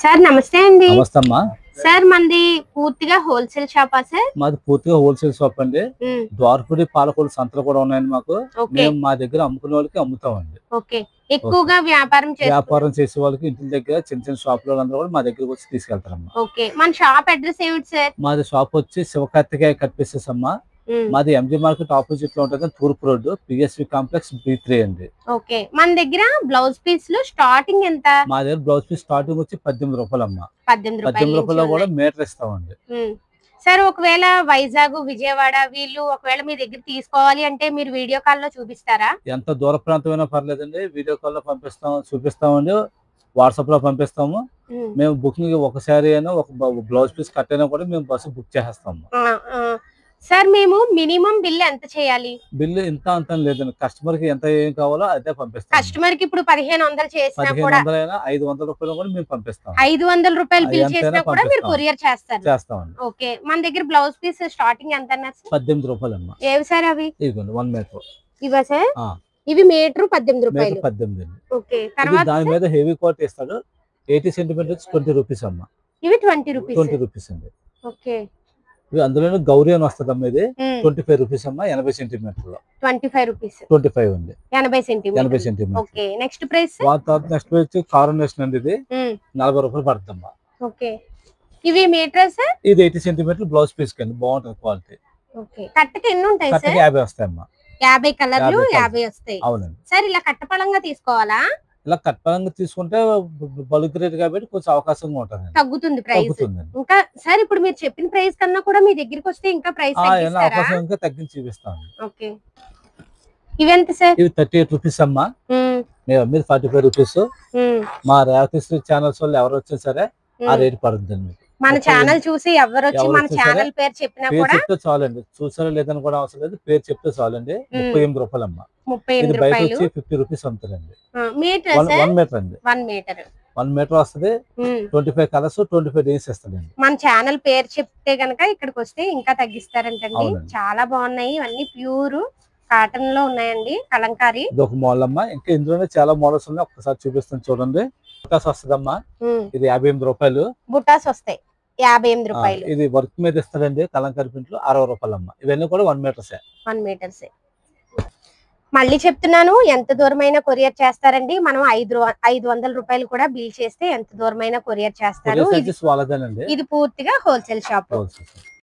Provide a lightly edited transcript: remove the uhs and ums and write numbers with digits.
Sir నమస్తే అండి. నమస్తే అమ్మా. సార్ మంది పూర్తిగా హోల్సేల్ షాపా సార్? మాది పూర్తిగా హోల్సేల్ షాప్ అండి. ద్వారపుడి పాలకొల్లు సంతలు కూడా ఉన్నాయండి మాకు. మేము మా దగ్గర అమ్ముకునే వాళ్ళకి అమ్ముతామండి. ఓకే. ఎక్కువగా వ్యాపారం చేసే వాళ్ళకి ఇంటి దగ్గర చిన్న చిన్న షాపుల అందరూ కూడా మా దగ్గరకు వచ్చి తీసుకెళ్తారమ్మా. ఓకే. మన షాప్ అడ్రస్ ఏమిటి సార్? మాది షాప్ వచ్చి శివకార్తికేయ కట్ పీసెస్ అమ్మా. మాది ఎంజీ మార్కెట్ ఆపోజిట్ లో ఉంటుంది, తూర్పు రోడ్డు, పిఎస్వి కాంప్లెక్స్ B3 అండి. ఓకే. మన దగ్గర బ్లౌజ్ పీస్ లో స్టార్టింగ్ ఎంత? మా దగ్గర బ్లౌజ్ పీస్ స్టార్టింగ్ వచ్చి 18 రూపాయలు అమ్మా. 18 రూపాయలు కూడా మీటర్ ఇస్తామండి. సార్ ఒకవేళ వైజాగ్, విజయవాడ వీళ్ళు ఒకవేళ మీ దగ్గర తీసుకోవాలి అంటే మీరు వీడియో కాల్ లో చూపిస్తారా? ఎంత దూర ప్రాంతమైనా పర్లేదండి, వీడియో కాల్ లో చూపిస్తామండి, వాట్సాప్ లో పంపిస్తాము. మేము బుకింగ్ ఒకసారి అయినా ఒక బ్లౌజ్ పీస్ కట్ అయినా కూడా మేము బస్సు బుక్ చేస్తాము. సార్ మేము మినిమం బిల్ ఎంత చేయాలి? బిల్లు ఇంత అంత లేదండి, కస్టమర్ కి ఎంత ఏం కావాలో అదే పంపిస్తాం. కస్టమర్ కి ఇప్పుడు 1500 చేసినా కూడా 500 రూపాయలు కూడా మేము పంపిస్తాం. 500 రూపాయలు బిల్ చేసినా కూడా మీరు కొరియర్ చేస్తామండి. ఓకే. మన దగ్గర బ్లౌజ్ పీస్ స్టార్టింగ్ ఎంత అన్నారు సార్? 18 రూపాయలు అమ్మా. ఏవి సార్ అవి? ఇదిగోండి 1 మీటర్. ఇవా సార్? ఇవి మీటర్ 18 రూపాయలు. 18. ఓకే. తర్వాత దాని మీద హెవీ కోట్ ఇస్తాడు, 80 సెంటీమీటర్స్ 20 రూపీస్ అమ్మా. ఇవి 20 రూపీస్ అండి. ఓకే. అందులో గౌరీ అని వస్తుంది అమ్మా, ఇది 25 రూపీస్ అమ్మా. 80 సెంటీమీటర్లు 25 రూపీస్. 25 అండి. 80 centimetre. Okay. Next price? Next price coronation అండి, ఇది 40 రూపాయలు పడుతుందమ్మా. ఓకే. ఇవి మీటర్ సార్? ఇది 80 సెంటీమీటర్లు బ్లౌజ్ పీస్ కండి, బాగుంటుంది క్వాలిటీ. ఓకే. కట్టకి ఎన్ని ఉంటాయి సార్? 50 వస్తాయమ్మా. 50 కలర్లు 50 వస్తాయి. అవునండి సార్. ఇలా కట్టపళంగా తీసుకోవాలా? ఇలా కట్టపరంగా తీసుకుంటే బల్క్ రేట్ కాబట్టి కొంచెం అవకాశంగా ఉంటుంది, తగ్గుతుంది ప్రైస్. ఇంకా సార్ ఇప్పుడు మీరు చెప్పిన ప్రైస్ కన్నా కూడా మీ దగ్గరికి వస్తే ఇంకా ప్రైస్ అవకాశం తగ్గించి చూపిస్తాను. ఓకే. ఇవెంత సార్? ఇవి 38 రూపీస్ అమ్మా. మేము అమ్మేది 45 రూపీస్. మా రేవతి ఛానల్స్ వాళ్ళు ఎవరు వచ్చినా సరే ఆ రేట్ పడుతుంది. మన ఛానల్ చూసి ఎవరు వచ్చి మన ఛానల్ పేరు చెప్పినా కూడా చెప్తే చాలండి, చూసారో లేదని కూడా అవసరం లేదు, పేరు చెప్తే చాలండి. 38 రూపాయలు అమ్మా. 38 బయట వచ్చి 50 రూపీస్ అమ్ముతారండి. 1 మీటర్ అండి. 1 మీటర్ వస్తుంది, 25 కలర్స్ 25 డిజైన్స్ ఇస్తాడండి. మన ఛానల్ పేరు చెప్తే గనక ఇక్కడికి వస్తే ఇంకా తగ్గిస్తారంటండి. చాలా బాగున్నాయి, ఇవన్నీ ప్యూర్ కాటన్ లో ఉన్నాయండి, కలంకారీ. ఇది ఒక మోడల్ అమ్మా. ఇంకా ఇందులోనే చాలా మోడల్స్ ఉన్నాయి, ఒక్కసారి చూపిస్తాను చూడండి. బుటాస్ వస్తుందమ్మా, ఇది 58 రూపాయలు. బుటాస్ వస్తాయి 58 రూపాయలు. ఇది వర్క్ మీద ఇస్తాడండి, కలంకారీ ప్రింట్ లో 60 రూపాయలు అమ్మా. ఇవన్నీ కూడా 1 మీటర్స్. మళ్ళీ చెప్తున్నాను, ఎంత దూరమైన కొరియర్ చేస్తారండి. మనం 500 రూపాయలు కూడా బిల్ చేస్తే ఎంత దూరమైన కొరియర్ చేస్తారు. ఇది పూర్తిగా హోల్సేల్ షాప్.